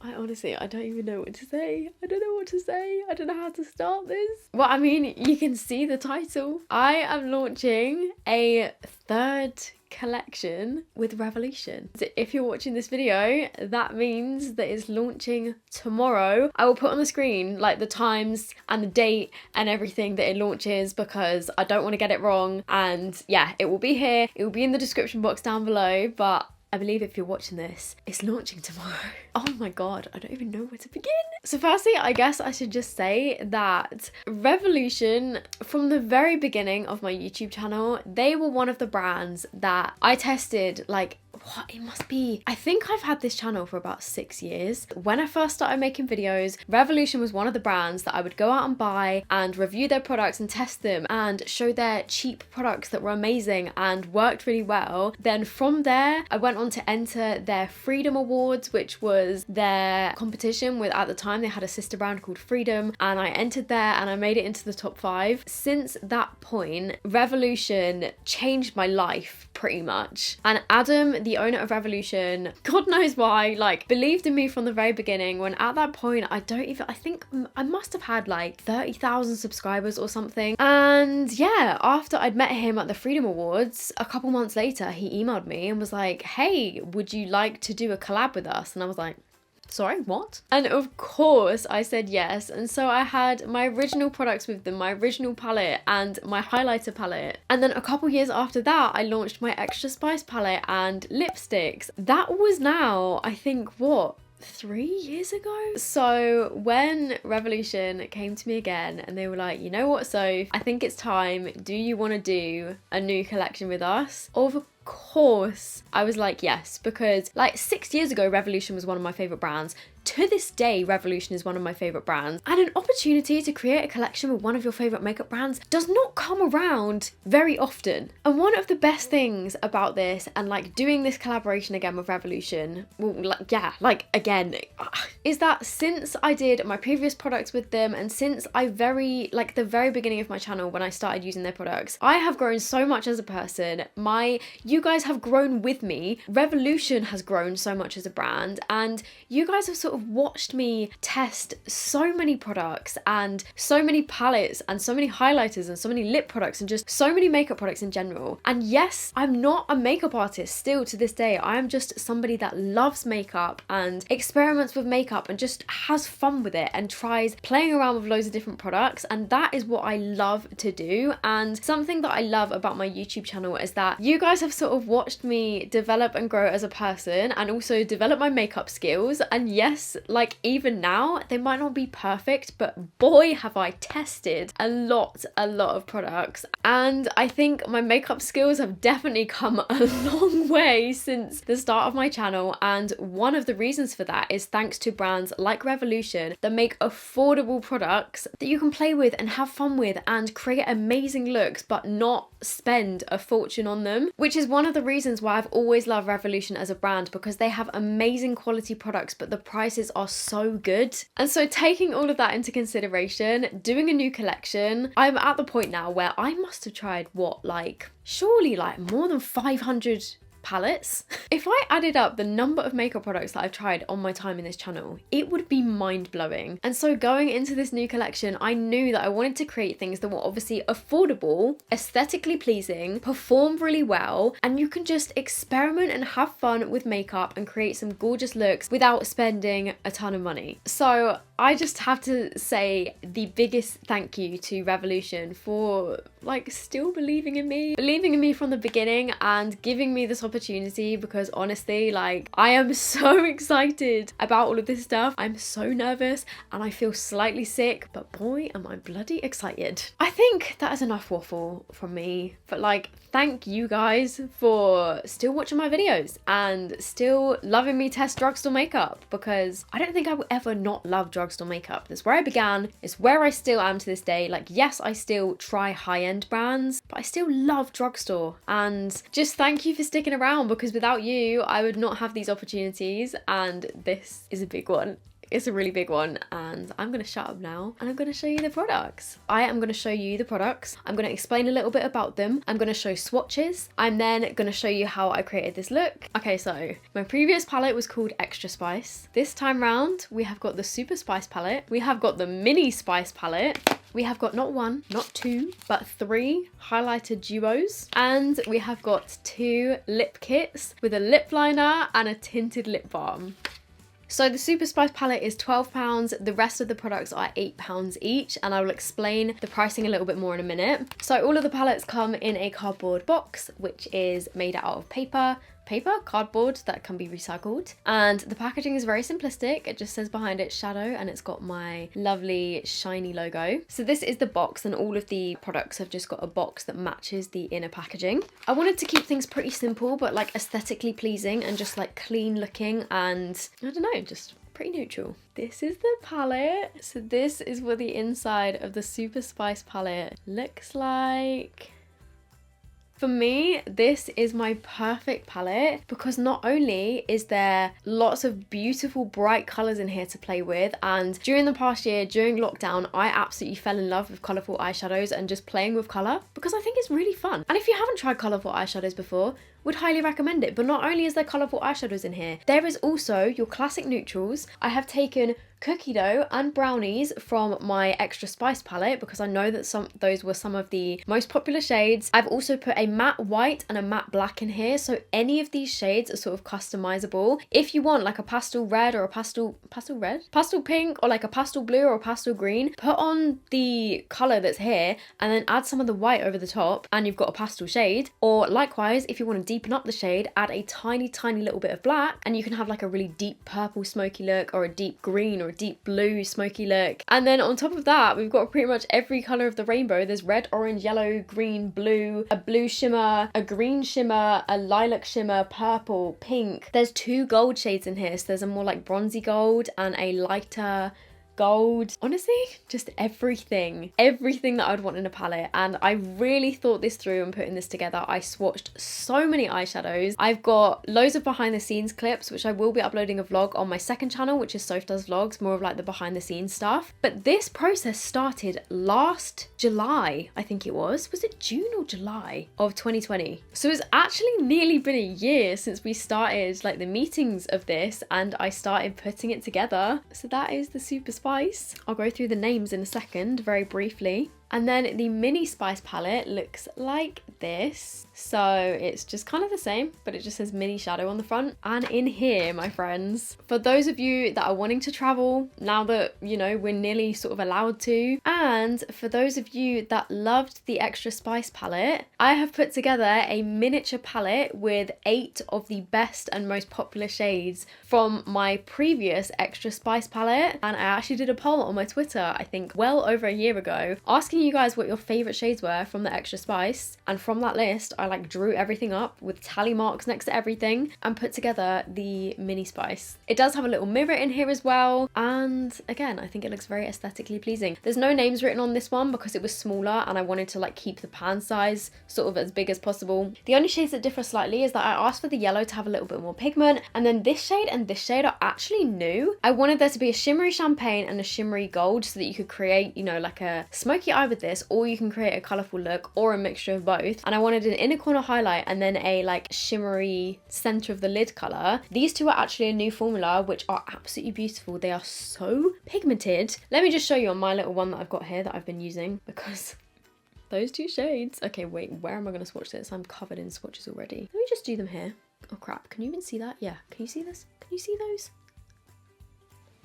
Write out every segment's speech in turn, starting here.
I honestly, I don't even know what to say. I don't know what to say. I don't know how to start this. Well, I mean, you can see the title. I am launching a third collection with Revolution. So if you're watching this video, that means that it's launching tomorrow. I will put on the screen like the times and the date and everything that it launches, because I don't want to get it wrong. And yeah, it will be here. It will be in the description box down below, but I believe if you're watching this, it's launching tomorrow. Oh my god, I don't even know where to begin. So firstly, I guess I should just say that Revolution, from the very beginning of my YouTube channel, they were one of the brands that I tested, like, what it must be. I think I've had this channel for about 6 years. When I first started making videos, Revolution was one of the brands that I would go out and buy and review their products and test them and show their cheap products that were amazing and worked really well. Then from there, I went on to enter their Freedom Awards, which was their competition with, at the time, they had a sister brand called Freedom, and I entered there and I made it into the top 5. Since that point, Revolution changed my life pretty much. And Adam, the owner of Revolution, God knows why, like, believed in me from the very beginning, when at that point I think I must have had like 30,000 subscribers or something. And yeah, after I'd met him at the Freedom Awards, a couple months later, he emailed me and was like, hey, would you like to do a collab with us? And I was like, sorry, what? And of course I said yes. And so I had my original products with them, my original palette and my highlighter palette. And then a couple years after that, I launched my Extra Spice palette and lipsticks. That was now, I think, what? 3 years ago? So when Revolution came to me again and they were like, you know what, Soph, I think it's time. Do you want to do a new collection with us? Of course I was like yes, because like 6 years ago Revolution was one of my favorite brands. To this day, Revolution is one of my favorite brands, and an opportunity to create a collection with one of your favorite makeup brands does not come around very often. And one of the best things about this, and like doing this collaboration again with Revolution, well, like, yeah, like again, is that since I did my previous products with them, and since the very beginning of my channel when I started using their products, I have grown so much as a person. You guys have grown with me. Revolution has grown so much as a brand, and you guys have sort of watched me test so many products and so many palettes and so many highlighters and so many lip products and just so many makeup products in general. And yes, I'm not a makeup artist still to this day. I am just somebody that loves makeup and experiments with makeup and just has fun with it and tries playing around with loads of different products, and that is what I love to do. And something that I love about my YouTube channel is that you guys have sort of watched me develop and grow as a person and also develop my makeup skills. And yes, like even now they might not be perfect, but boy have I tested a lot of products, and I think my makeup skills have definitely come a long way since the start of my channel. And one of the reasons for that is thanks to brands like Revolution that make affordable products that you can play with and have fun with and create amazing looks but not spend a fortune on them, which is one of the reasons why I've always loved Revolution as a brand, because they have amazing quality products but the prices are so good. And so taking all of that into consideration, doing a new collection, I'm at the point now where I must have tried surely more than 500 palettes. If I added up the number of makeup products that I've tried on my time in this channel, it would be mind-blowing. And so going into this new collection, I knew that I wanted to create things that were obviously affordable, aesthetically pleasing, perform really well, and you can just experiment and have fun with makeup and create some gorgeous looks without spending a ton of money. So I just have to say the biggest thank you to Revolution for still believing in me from the beginning and giving me this opportunity, because honestly, I am so excited about all of this stuff. I'm so nervous and I feel slightly sick, but boy am I bloody excited. I think that is enough waffle from me, but thank you guys for still watching my videos and still loving me test drugstore makeup, because I don't think I will ever not love drugstore makeup. That's where I began, it's where I still am to this day. Yes, I still try high-end brands, but I still love drugstore. And just thank you for sticking around, because without you I would not have these opportunities, and this is a big one. It's a really big one, and I'm gonna shut up now and I'm gonna show you the products. I am gonna show you the products. I'm gonna explain a little bit about them. I'm gonna show swatches. I'm then gonna show you how I created this look. Okay, so my previous palette was called Extra Spice. This time round, we have got the Super Spice palette. We have got the Mini Spice palette. We have got not one, not two, but 3 highlighter duos. And we have got 2 lip kits with a lip liner and a tinted lip balm. So the Super Spice palette is £12, the rest of the products are £8 each, and I will explain the pricing a little bit more in a minute. So all of the palettes come in a cardboard box, which is made out of cardboard that can be recycled, and the packaging is very simplistic. It just says behind it shadow, and it's got my lovely shiny logo. So this is the box, and all of the products have just got a box that matches the inner packaging. I wanted to keep things pretty simple but like aesthetically pleasing and just like clean looking, and I don't know, just pretty neutral. This is the palette. So this is what the inside of the Super Spice palette looks like. For me, this is my perfect palette because not only is there lots of beautiful bright colours in here to play with, and during the past year, during lockdown, I absolutely fell in love with colourful eyeshadows and just playing with colour because I think it's really fun. And if you haven't tried colourful eyeshadows before, would highly recommend it. But not only is there colourful eyeshadows in here, there is also your classic neutrals. I have taken Cookie Dough and Brownies from my Extra Spice palette because I know that those were some of the most popular shades. I've also put a matte white and a matte black in here, so any of these shades are sort of customizable. If you want like a pastel red or a pastel pink, or like a pastel blue or a pastel green, put on the colour that's here and then add some of the white over the top and you've got a pastel shade. Or likewise, if you want to deepen up the shade, add a tiny little bit of black and you can have like a really deep purple smoky look, or a deep green or a deep blue smoky look. And then on top of that, we've got pretty much every colour of the rainbow. There's red, orange, yellow, green, blue, a blue shimmer, a green shimmer, a lilac shimmer, purple, pink. There's 2 gold shades in here, so there's a more like bronzy gold and a lighter gold. Honestly, just everything that I'd want in a palette, and I really thought this through and putting this together. I swatched so many eyeshadows. I've got loads of behind the scenes clips, which I will be uploading a vlog on my second channel, which is Soph Does Vlogs, more of like the behind the scenes stuff. But this process started last July, I think it was it June or July of 2020? So it's actually nearly been a year since we started like the meetings of this and I started putting it together. So that is the Super Spice. I'll go through the names in a second very briefly. And then the Mini Spice palette looks like this. So it's just kind of the same, but it just says mini shadow on the front. And in here, my friends, for those of you that are wanting to travel, now that, you know, we're nearly sort of allowed to, and for those of you that loved the Extra Spice palette, I have put together a miniature palette with 8 of the best and most popular shades from my previous Extra Spice palette. And I actually did a poll on my Twitter, I think well over a year ago, asking you guys what your favorite shades were from the Extra Spice, and from that list I like drew everything up with tally marks next to everything and put together the Mini Spice. It does have a little mirror in here as well, and again I think it looks very aesthetically pleasing. There's no names written on this one because it was smaller and I wanted to like keep the pan size sort of as big as possible. The only shades that differ slightly is that I asked for the yellow to have a little bit more pigment, and then this shade and this shade are actually new. I wanted there to be a shimmery champagne and a shimmery gold so that you could create, you know, like a smoky eye with this, or you can create a colourful look or a mixture of both. And I wanted an inner corner highlight and then a like shimmery centre of the lid colour. These two are actually a new formula which are absolutely beautiful. They are so pigmented. Let me just show you on my little one that I've got here that I've been using, because those 2 shades. Okay, wait, where am I going to swatch this? I'm covered in swatches already. Let me just do them here. Oh crap, can you even see that? Yeah, can you see this? Can you see those?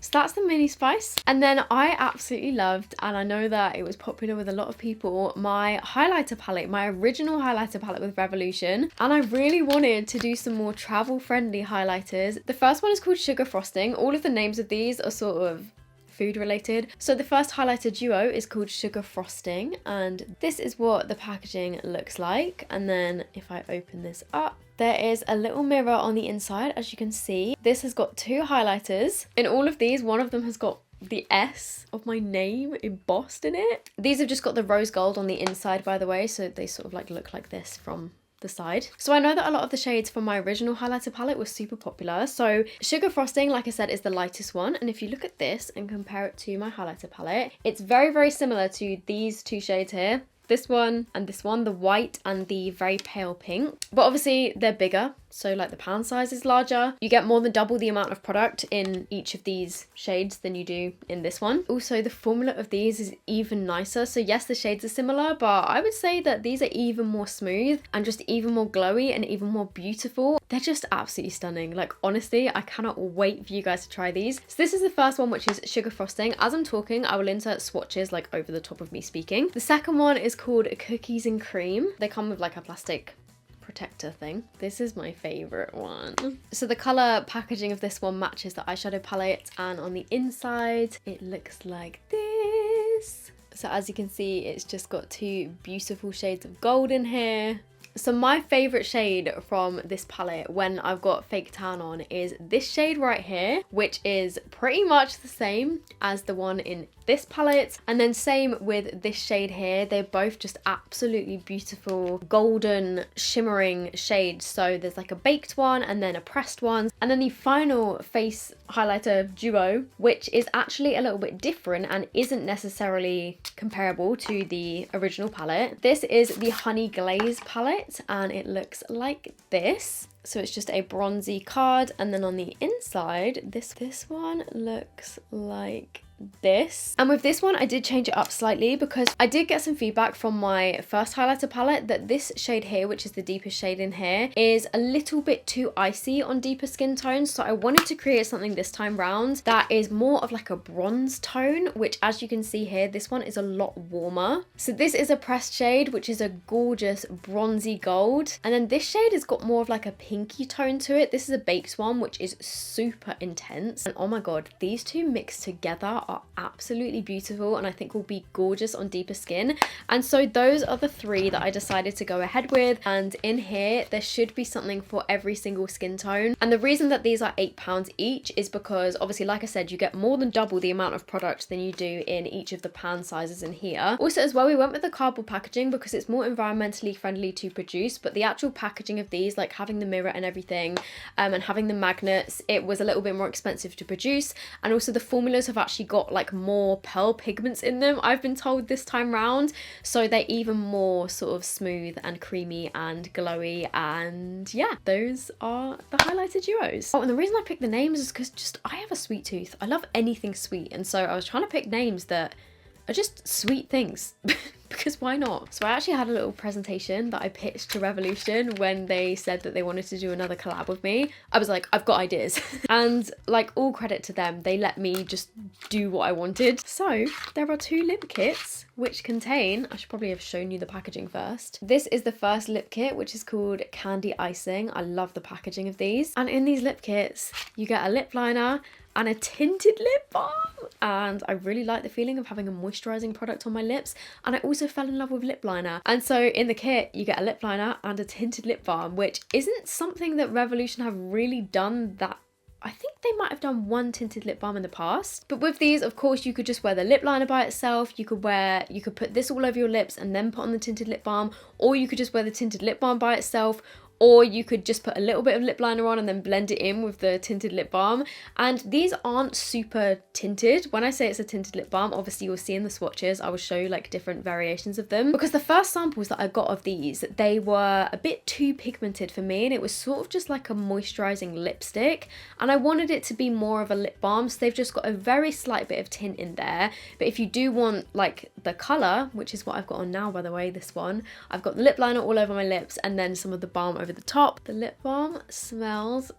So that's the Mini Spice. And then I absolutely loved, and I know that it was popular with a lot of people, my highlighter palette, my original highlighter palette with Revolution. And I really wanted to do some more travel friendly highlighters. The first one is called Sugar Frosting. All of the names of these are sort of food related. So the first highlighter duo is called Sugar Frosting, and this is what the packaging looks like. And then if I open this up, there is a little mirror on the inside, as you can see. This has got 2 highlighters. In all of these, one of them has got the S of my name embossed in it. These have just got the rose gold on the inside, by the way, so they sort of like look like this from the side. So I know that a lot of the shades from my original highlighter palette were super popular. So Sugar Frosting, like I said, is the lightest one. And if you look at this and compare it to my highlighter palette, it's very, very similar to these two shades here. This one and this one, the white and the very pale pink. But obviously they're bigger, so like the pan size is larger. You get more than double the amount of product in each of these shades than you do in this one. Also, the formula of these is even nicer. So yes, the shades are similar, but I would say that these are even more smooth and just even more glowy and even more beautiful. They're just absolutely stunning. Like honestly, I cannot wait for you guys to try these. So this is the first one, which is Sugar Frosting. As I'm talking, I will insert swatches like over the top of me speaking. The second one is called Cookies and Cream. They come with like a plastic protector thing. This is my favorite one. So the color packaging of this one matches the eyeshadow palette, and on the inside it looks like this. So as you can see, it's just got two beautiful shades of gold in here. So my favourite shade from this palette when I've got fake tan on is this shade right here, which is pretty much the same as the one in this palette, and then same with this shade here. They're both just absolutely beautiful golden shimmering shades. So there's like a baked one and then a pressed one, and then the final face highlighter duo, which is actually a little bit different and isn't necessarily comparable to the original palette. This is the Honey Glaze palette and it looks like this. So it's just a bronzy card, and then on the inside this one looks like this. And with this one I did change it up slightly because I did get some feedback from my first highlighter palette that this shade here, which is the deepest shade in here, is a little bit too icy on deeper skin tones. So I wanted to create something this time round that is more of like a bronze tone, which as you can see here, this one is a lot warmer. So this is a pressed shade, which is a gorgeous bronzy gold, and then this shade has got more of like a pinky tone to it. This is a baked one, which is super intense, and oh my god, these two mixed together are absolutely beautiful and I think will be gorgeous on deeper skin. And so those are the three that I decided to go ahead with, and in here there should be something for every single skin tone. And the reason that these are £8 each is because obviously, like I said, you get more than double the amount of product than you do in each of the pan sizes in here. Also as well, we went with the cardboard packaging because it's more environmentally friendly to produce, but the actual packaging of these, like having the mirror and everything, and having the magnets, it was a little bit more expensive to produce. And also the formulas have actually got like more pearl pigments in them, I've been told, this time round, so they're even more sort of smooth and creamy and glowy. And yeah, those are the highlighter duos. Oh, and the reason I picked the names is because just I have a sweet tooth. I love anything sweet, and so I was trying to pick names that are just sweet things because why not? So I actually had a little presentation that I pitched to Revolution when they said that they wanted to do another collab with me. I was like, I've got ideas. And like, all credit to them, they let me just do what I wanted. So there are two lip kits which contain, I should probably have shown you the packaging first. This is the first lip kit, which is called Candy Icing. I love the packaging of these. And in these lip kits, you get a lip liner and a tinted lip balm, and I really like the feeling of having a moisturizing product on my lips, and I also fell in love with lip liner. And so in the kit you get a lip liner and a tinted lip balm, which isn't something that Revolution have really done that. I think they might have done one tinted lip balm in the past, but with these, of course, you could just wear the lip liner by itself. You could put this all over your lips and then put on the tinted lip balm, or you could just wear the tinted lip balm by itself, or you could just put a little bit of lip liner on and then blend it in with the tinted lip balm. And these aren't super tinted. When I say it's a tinted lip balm, obviously you'll see in the swatches, I will show you like different variations of them, because the first samples that I got of these, they were a bit too pigmented for me, and it was sort of just like a moisturizing lipstick, and I wanted it to be more of a lip balm, so they've just got a very slight bit of tint in there. But if you do want like the color, which is what I've got on now, by the way, this one, I've got the lip liner all over my lips and then some of the balm over the top. The lip balm smells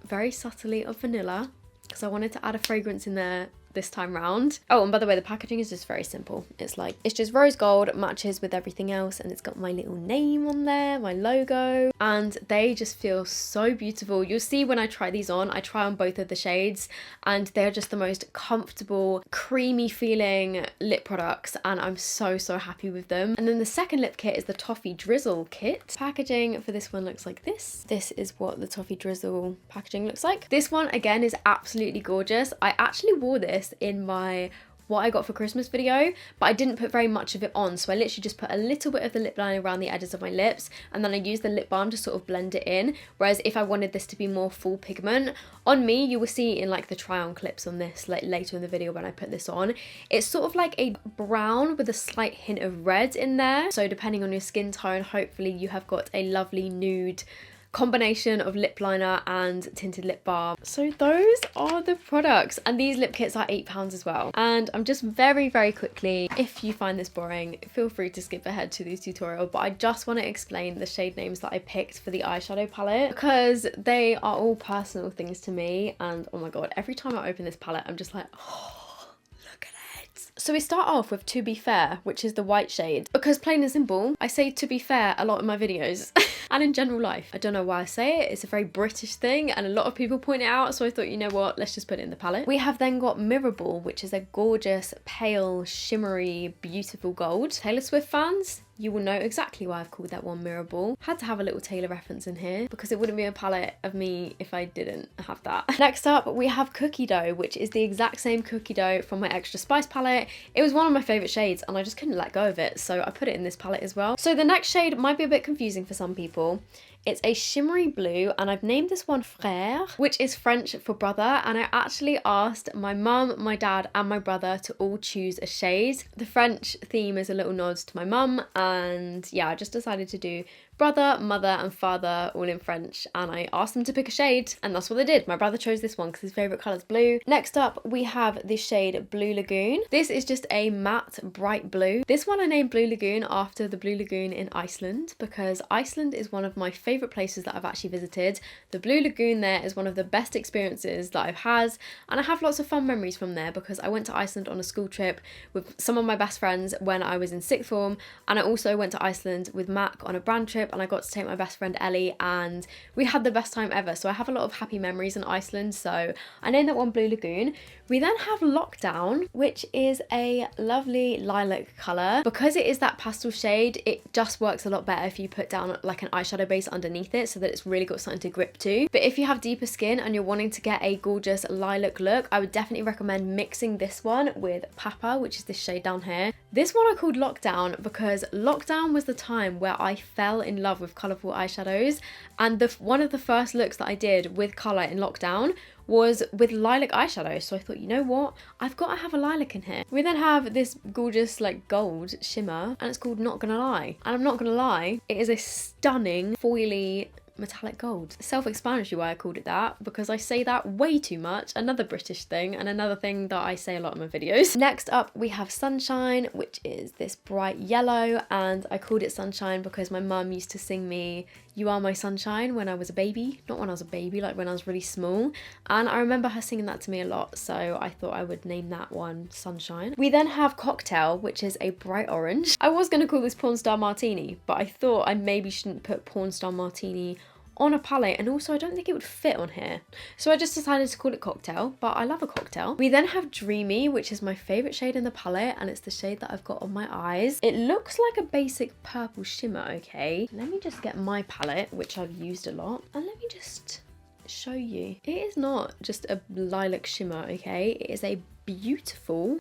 very subtly of vanilla because I wanted to add a fragrance in there this time round. Oh, and by the way, the packaging is just very simple. It's just rose gold, matches with everything else, and it's got my little name on there, my logo, and they just feel so beautiful. You'll see when I try these on, I try on both of the shades, and they're just the most comfortable, creamy feeling lip products, and I'm so happy with them. And then the second lip kit is the Toffee Drizzle Kit. Packaging for this one looks like this. This is what the Toffee Drizzle packaging looks like. This one again is absolutely gorgeous. I actually wore this in my what I got for Christmas video, but I didn't put very much of it on, so I literally just put a little bit of the lip liner around the edges of my lips, and then I used the lip balm to sort of blend it in. Whereas if I wanted this to be more full pigment, on me, you will see in like the try on clips on this like later in the video when I put this on, it's sort of like a brown with a slight hint of red in there. So depending on your skin tone, hopefully you have got a lovely nude combination of lip liner and tinted lip balm. So those are the products, and these lip kits are £8 as well. And I'm just very quickly, if you find this boring, feel free to skip ahead to this tutorial, but I just want to explain the shade names that I picked for the eyeshadow palette, because they are all personal things to me, and oh my god, every time I open this palette I'm just like, oh, look at it. So we start off with To Be Fair, which is the white shade, because plain and simple, I say to be fair a lot in my videos and in general life. I don't know why I say it, it's a very British thing and a lot of people point it out, so I thought, you know what, let's just put it in the palette. We have then got Mirrorball, which is a gorgeous, pale, shimmery, beautiful gold. Taylor Swift fans, you will know exactly why I've called that one Mirrorball. Had to have a little Taylor reference in here because it wouldn't be a palette of me if I didn't have that. Next up, we have Cookie Dough, which is the exact same cookie dough from my Extra Spice palette. It was one of my favourite shades and I just couldn't let go of it, so I put it in this palette as well. So the next shade might be a bit confusing for some people. It's a shimmery blue, and I've named this one Frère, which is French for brother, and I actually asked my mum, my dad and my brother to all choose a shade. The French theme is a little nod to my mum, and yeah, I just decided to do brother, mother and father all in French, and I asked them to pick a shade and that's what they did. My brother chose this one because his favourite colour is blue. Next up we have the shade Blue Lagoon. This is just a matte bright blue. This one I named Blue Lagoon after the Blue Lagoon in Iceland because Iceland is one of my favourite places that I've actually visited. The Blue Lagoon there is one of the best experiences that I've had, and I have lots of fun memories from there because I went to Iceland on a school trip with some of my best friends when I was in sixth form, and I also went to Iceland with Mac on a brand trip, and I got to take my best friend Ellie and we had the best time ever. So I have a lot of happy memories in Iceland, so I named that one Blue Lagoon. We then have Lockdown, which is a lovely lilac colour. Because it is that pastel shade, it just works a lot better if you put down like an eyeshadow base underneath it so that it's really got something to grip to. But if you have deeper skin and you're wanting to get a gorgeous lilac look, I would definitely recommend mixing this one with Papa, which is this shade down here. This one I called Lockdown because lockdown was the time where I fell in love with colourful eyeshadows, and one of the first looks that I did with colour in lockdown was with lilac eyeshadow. So I thought, you know what, I've got to have a lilac in here. We then have this gorgeous like gold shimmer and it's called Not Gonna Lie, and I'm not gonna lie, it is a stunning foily metallic gold. Self-explanatory why I called it that, because I say that way too much. Another British thing and another thing that I say a lot in my videos. Next up we have Sunshine, which is this bright yellow, and I called it Sunshine because my mum used to sing me You Are My Sunshine when I was a baby. Not when I was a baby, like when I was really small, and I remember her singing that to me a lot, so I thought I would name that one Sunshine. We then have Cocktail, which is a bright orange. I was going to call this Porn Star Martini, but I thought I maybe shouldn't put Porn Star Martini on a palette, and also I don't think it would fit on here, so I just decided to call it Cocktail, but I love a cocktail. We then have Dreamy, which is my favourite shade in the palette, and it's the shade that I've got on my eyes. It looks like a basic purple shimmer, okay? Let me just get my palette, which I've used a lot, and let me just show you. It is not just a lilac shimmer, okay? It is a beautiful,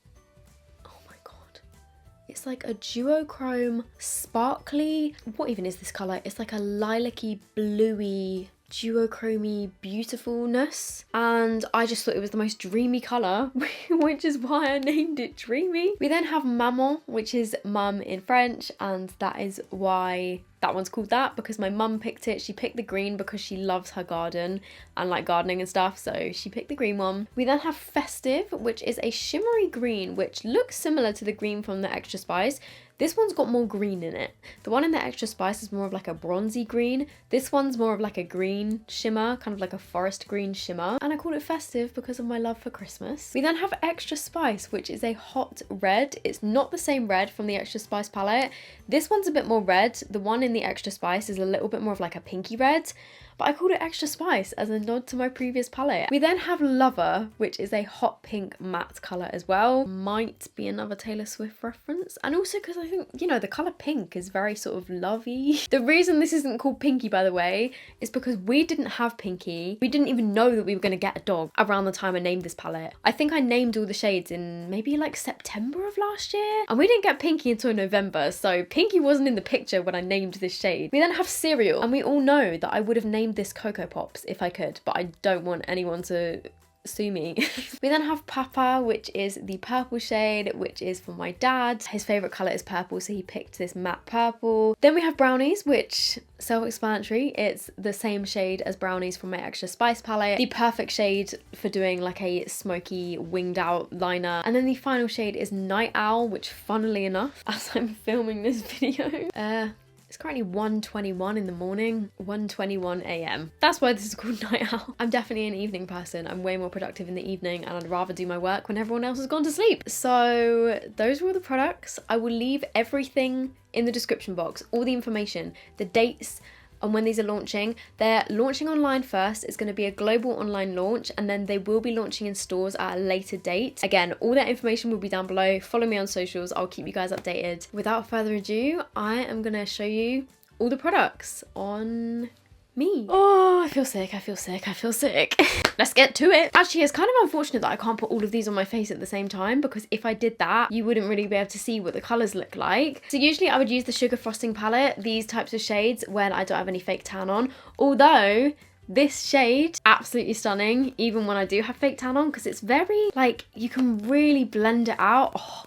it's like a duochrome, sparkly, what even is this colour? It's like a lilac-y, bluey, duochrome-y beautifulness, and I just thought it was the most dreamy colour, which is why I named it Dreamy. We then have Mammal, which is mum in French, and that is why that one's called that, because my mum picked it. She picked the green because she loves her garden and like gardening and stuff, so she picked the green one. We then have Festive, which is a shimmery green, which looks similar to the green from the Extra Spice. This one's got more green in it. The one in the Extra Spice is more of like a bronzy green. This one's more of like a green shimmer, kind of like a forest green shimmer. And I call it Festive because of my love for Christmas. We then have Extra Spice, which is a hot red. It's not the same red from the Extra Spice palette. This one's a bit more red. The one in the Extra Spice is a little bit more of like a pinky red. but I called it Extra Spice as a nod to my previous palette. We then have Lover, which is a hot pink matte colour as well. Might be another Taylor Swift reference. And also because I think, you know, the colour pink is very sort of lovey. The reason this isn't called Pinky, by the way, is because we didn't have Pinky. We didn't even know that we were going to get a dog around the time I named this palette. I think I named all the shades in maybe like September of last year. And we didn't get Pinky until November. So Pinky wasn't in the picture when I named this shade. We then have Cereal. And we all know that I would have named this Cocoa Pops if I could. But I don't want anyone to sue me. We then have Papa, which is the purple shade, which is for my dad. His favourite colour is purple, so he picked this matte purple. Then we have Brownies, which, self-explanatory, it's the same shade as Brownies from my Extra Spice palette. The perfect shade for doing like a smoky winged out liner. And then the final shade is Night Owl, which funnily enough, as I'm filming this video, it's currently 1:21 in the morning, 1:21 a.m. That's why this is called Night Owl. I'm definitely an evening person. I'm way more productive in the evening and I'd rather do my work when everyone else has gone to sleep. So those are all the products. I will leave everything in the description box, all the information, the dates, and when these are launching. They're launching online first. It's going to be a global online launch, and then they will be launching in stores at a later date. Again, all that information will be down below. Follow me on socials. I'll keep you guys updated. Without further ado, I am going to show you all the products on me. Oh, I feel sick, I feel sick, I feel sick. Let's get to it. Actually, it's kind of unfortunate that I can't put all of these on my face at the same time, because if I did that, you wouldn't really be able to see what the colours look like. So usually I would use the Sugar Frosting palette, these types of shades, when I don't have any fake tan on. Although, this shade, absolutely stunning, even when I do have fake tan on, because it's very, like, you can really blend it out. Oh.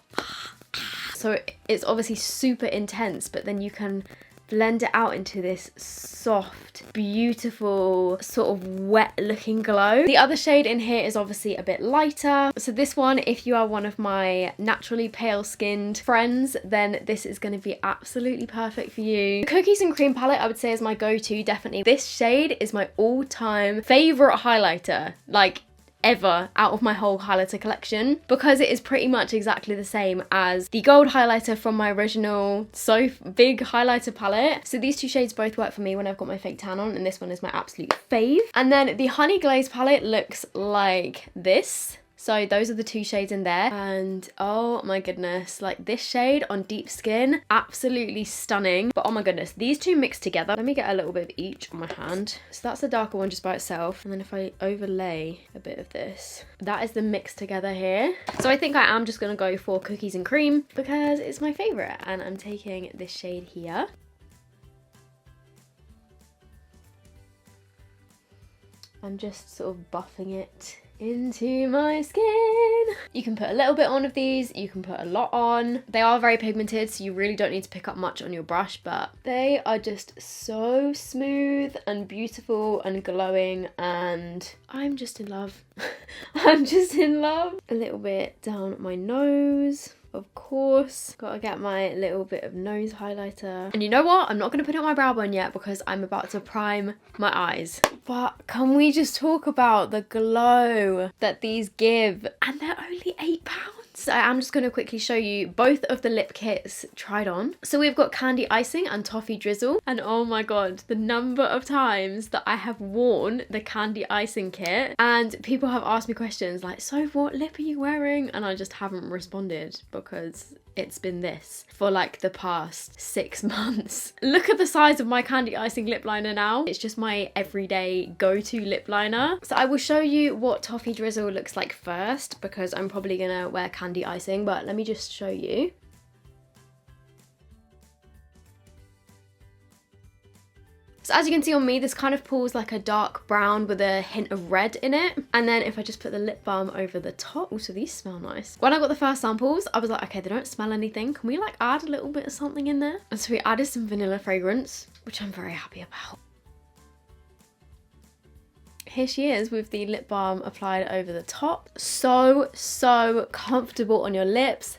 So it's obviously super intense, but then you can blend it out into this soft, beautiful, sort of wet looking glow. The other shade in here is obviously a bit lighter. So this one, if you are one of my naturally pale skinned friends, then this is going to be absolutely perfect for you. The Cookies and Cream palette, I would say, is my go-to, definitely. This shade is my all-time favourite highlighter. Like, ever out of my whole highlighter collection, because it is pretty much exactly the same as the gold highlighter from my original Soph big highlighter palette. So these two shades both work for me when I've got my fake tan on, and this one is my absolute fave. And then the Honey Glaze palette looks like this. So those are the two shades in there, and oh my goodness, like this shade on deep skin, absolutely stunning. But oh my goodness, these two mixed together. Let me get a little bit of each on my hand. So that's the darker one just by itself, and then if I overlay a bit of this, that is the mixed together here. So I think I am just gonna go for Cookies and Cream because it's my favorite, and I'm taking this shade here. I'm just sort of buffing it into my skin. You can put a little bit on of these, you can put a lot on. They are very pigmented, so you really don't need to pick up much on your brush, but they are just so smooth and beautiful and glowing, and I'm just in love. I'm just in love. A little bit down my nose. Of course, gotta get my little bit of nose highlighter. And you know what? I'm not gonna put it on my brow bone yet because I'm about to prime my eyes. But can we just talk about the glow that these give? And they're only £8. So I'm just going to quickly show you both of the lip kits tried on. So we've got Candy Icing and Toffee Drizzle. And oh my god, the number of times that I have worn the Candy Icing kit and people have asked me questions like, so what lip are you wearing? And I just haven't responded because it's been this for like the past 6 months. Look at the size of my Candy Icing lip liner now. It's just my everyday go-to lip liner. So I will show you what Toffee Drizzle looks like first because I'm probably gonna wear Candy Icing, but let me just show you. So as you can see on me, this kind of pulls like a dark brown with a hint of red in it. And then if I just put the lip balm over the top, also these smell nice. When I got the first samples, I was like, okay, they don't smell anything. Can we like add a little bit of something in there? And so we added some vanilla fragrance, which I'm very happy about. Here she is with the lip balm applied over the top. So comfortable on your lips.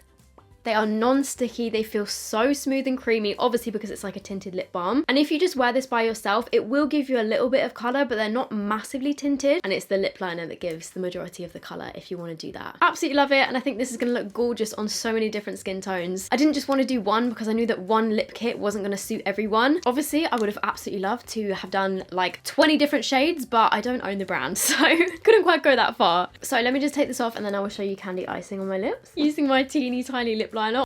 They are non-sticky. They feel so smooth and creamy, obviously because it's like a tinted lip balm. And if you just wear this by yourself, it will give you a little bit of colour, but they're not massively tinted. And it's the lip liner that gives the majority of the colour if you want to do that. Absolutely love it. And I think this is going to look gorgeous on so many different skin tones. I didn't just want to do one because I knew that one lip kit wasn't going to suit everyone. Obviously, I would have absolutely loved to have done like 20 different shades, but I don't own the brand, so couldn't quite go that far. So let me just take this off and then I will show you candy icing on my lips using my teeny tiny lip liner.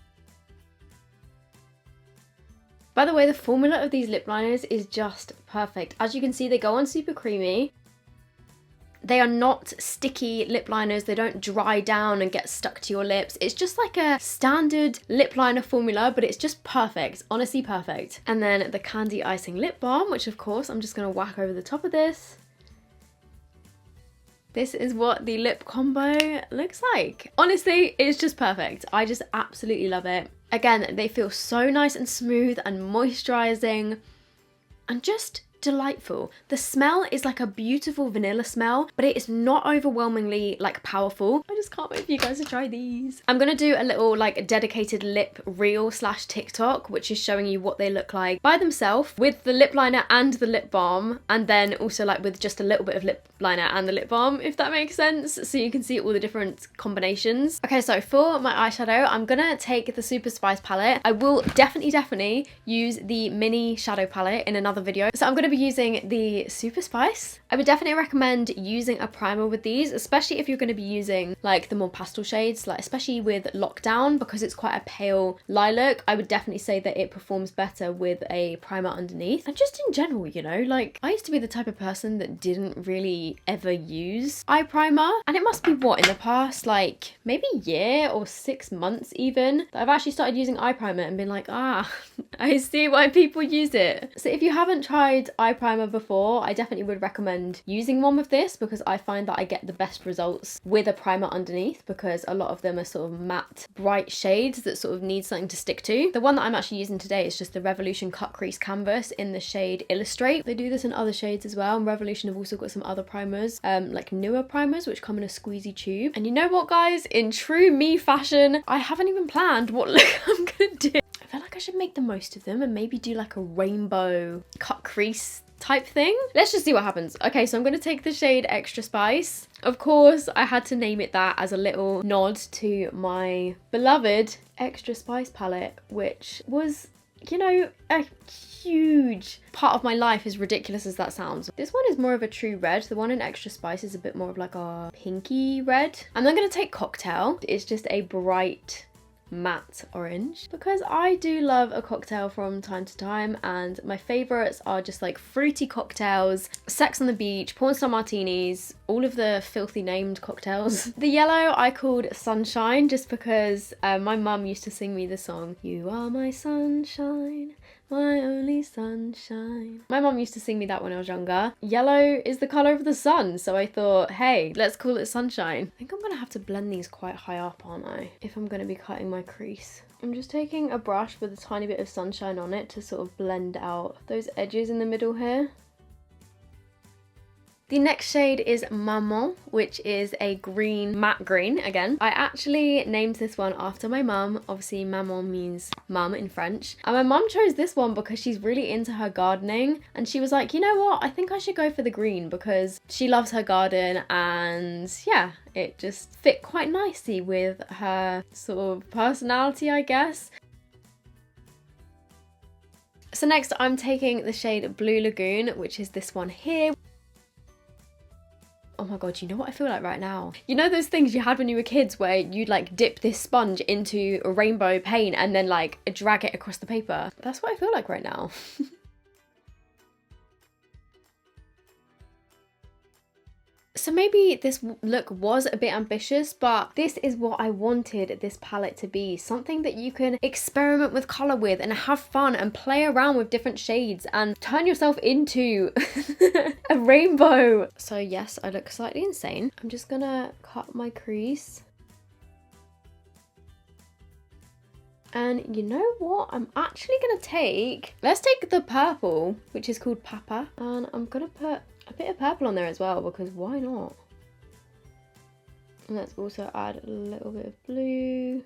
By the way, the formula of these lip liners is just perfect. As you can see, they go on super creamy. They are not sticky lip liners. They don't dry down and get stuck to your lips. It's just like a standard lip liner formula, but it's just perfect. Honestly, perfect. And then the candy icing lip balm, which of course I'm just gonna whack over the top of this. This is what the lip combo looks like. Honestly, it's just perfect. I just absolutely love it. Again, they feel so nice and smooth and moisturizing and just delightful. The smell is like a beautiful vanilla smell, but it is not overwhelmingly like powerful. I just can't wait for you guys to try these. I'm gonna do a little like dedicated lip reel / TikTok, which is showing you what they look like by themselves with the lip liner and the lip balm, and then also like with just a little bit of lip liner and the lip balm, if that makes sense, so you can see all the different combinations. Okay, so for my eyeshadow, I'm gonna take the Super Spice palette. I will definitely use the mini shadow palette in another video, so I'm gonna be using the Super Spice. I would definitely recommend using a primer with these, especially if you're going to be using like the more pastel shades, like especially with Lockdown, because it's quite a pale lilac. I would definitely say that it performs better with a primer underneath. And just in general, you know, like I used to be the type of person that didn't really ever use eye primer, and it must be what, in the past like maybe year or 6 months even, that I've actually started using eye primer and been like, ah, I see why people use it. So if you haven't tried eye primer before, I definitely would recommend using one with this, because I find that I get the best results with a primer underneath, because a lot of them are sort of matte bright shades that sort of need something to stick to. The one that I'm actually using today is just the Revolution Cut Crease Canvas in the shade Illustrate. They do this in other shades as well, and Revolution have also got some other primers, like newer primers which come in a squeezy tube. And you know what guys, in true me fashion, I haven't even planned what look I'm gonna do. I feel like I should make the most of them and maybe do like a rainbow cut crease type thing. Let's just see what happens. Okay, so I'm going to take the shade Extra Spice. Of course, I had to name it that as a little nod to my beloved Extra Spice palette, which was, you know, a huge part of my life, as ridiculous as that sounds. This one is more of a true red. The one in Extra Spice is a bit more of like a pinky red. I'm then going to take Cocktail. It's just a bright matte orange, because I do love a cocktail from time to time, and my favorites are just like fruity cocktails, Sex on the Beach, porn star martinis, all of the filthy named cocktails. The yellow I called Sunshine, just because my mum used to sing me the song, "You are my sunshine, my only sunshine." My mum used to sing me that when I was younger. Yellow is the colour of the sun, so I thought, hey, let's call it Sunshine. I think I'm gonna have to blend these quite high up, aren't I, if I'm gonna be cutting my crease. I'm just taking a brush with a tiny bit of sunshine on it to sort of blend out those edges in the middle here. The next shade is Mammal, which is a green, matte green again. I actually named this one after my mum. Obviously, Mammal means mum in French. And my mum chose this one because she's really into her gardening. And she was like, you know what? I think I should go for the green because she loves her garden. And yeah, it just fit quite nicely with her sort of personality, I guess. So next, I'm taking the shade Blue Lagoon, which is this one here. Oh my god, you know what I feel like right now? You know those things you had when you were kids where you'd like dip this sponge into a rainbow paint and then like drag it across the paper? That's what I feel like right now. So maybe this look was a bit ambitious, but this is what I wanted this palette to be. Something that you can experiment with colour with and have fun and play around with different shades and turn yourself into a rainbow. So yes, I look slightly insane. I'm just gonna cut my crease. And you know what? I'm actually gonna let's take the purple, which is called Papa, and I'm gonna put a bit of purple on there as well, because why not? And let's also add a little bit of blue.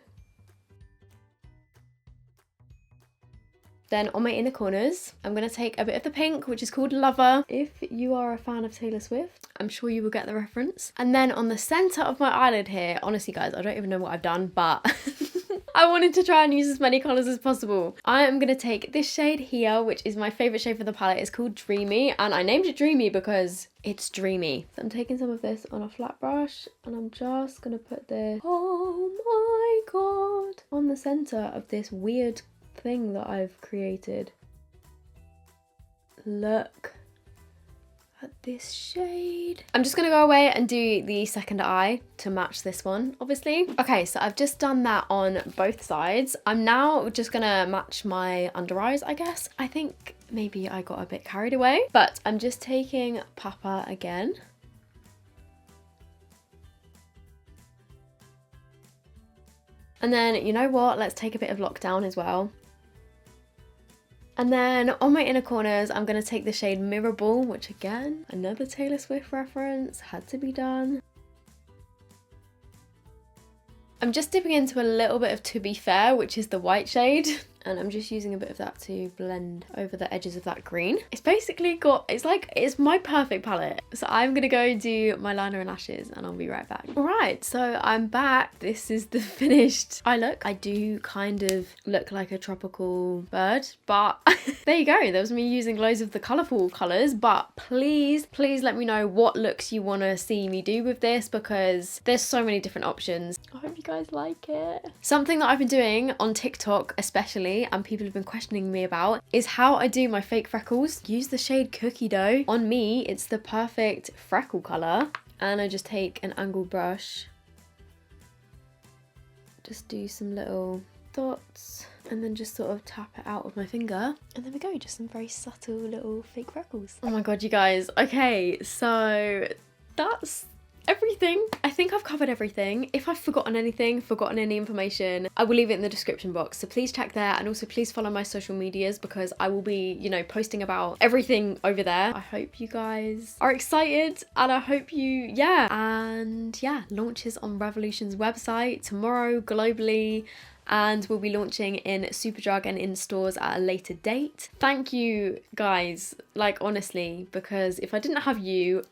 Then on my inner corners, I'm going to take a bit of the pink, which is called Lover. If you are a fan of Taylor Swift, I'm sure you will get the reference. And then on the centre of my eyelid here, honestly guys, I don't even know what I've done, but I wanted to try and use as many colours as possible. I am going to take this shade here, which is my favourite shade for the palette. It's called Dreamy, and I named it Dreamy because it's dreamy. So I'm taking some of this on a flat brush, and I'm just going to put this, oh my god, on the centre of this weird thing that I've created. Look at this shade. I'm just gonna go away and do the second eye to match this one, obviously. Okay, so I've just done that on both sides. I'm now just gonna match my under eyes, I guess. I think maybe I got a bit carried away, but I'm just taking Papa again. And then, you know what? Let's take a bit of Lockdown as well. And then on my inner corners, I'm going to take the shade Mirrorball, which again, another Taylor Swift reference, had to be done. I'm just dipping into a little bit of To Be Fair, which is the white shade. And I'm just using a bit of that to blend over the edges of that green. It's basically got, it's my perfect palette. So I'm gonna go do my liner and lashes and I'll be right back. All right, so I'm back. This is the finished eye look. I do kind of look like a tropical bird, but there you go. There was me using loads of the colourful colours, but please let me know what looks you wanna see me do with this because there's so many different options. I hope you guys like it. Something that I've been doing on TikTok especially, and people have been questioning me about, is how I do my fake freckles. Use the shade Cookie Dough. On me, it's the perfect freckle colour. And I just take an angled brush, just do some little dots, and then just sort of tap it out with my finger. And there we go, just some very subtle little fake freckles. Oh my god, you guys. Okay, so that's everything. I think I've covered everything. If I've forgotten anything, forgotten any information, I will leave it in the description box. So please check there, and also please follow my social medias because I will be, you know, posting about everything over there. I hope you guys are excited, and I hope you, launches on Revolution's website tomorrow globally, and we'll be launching in Superdrug and in stores at a later date. Thank you guys, like honestly, because if I didn't have you,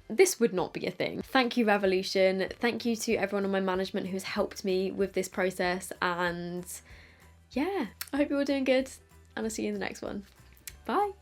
this would not be a thing. Thank you, Revolution. Thank you to everyone on my management who's helped me with this process, and yeah, I hope you're all doing good, and I'll see you in the next one. Bye.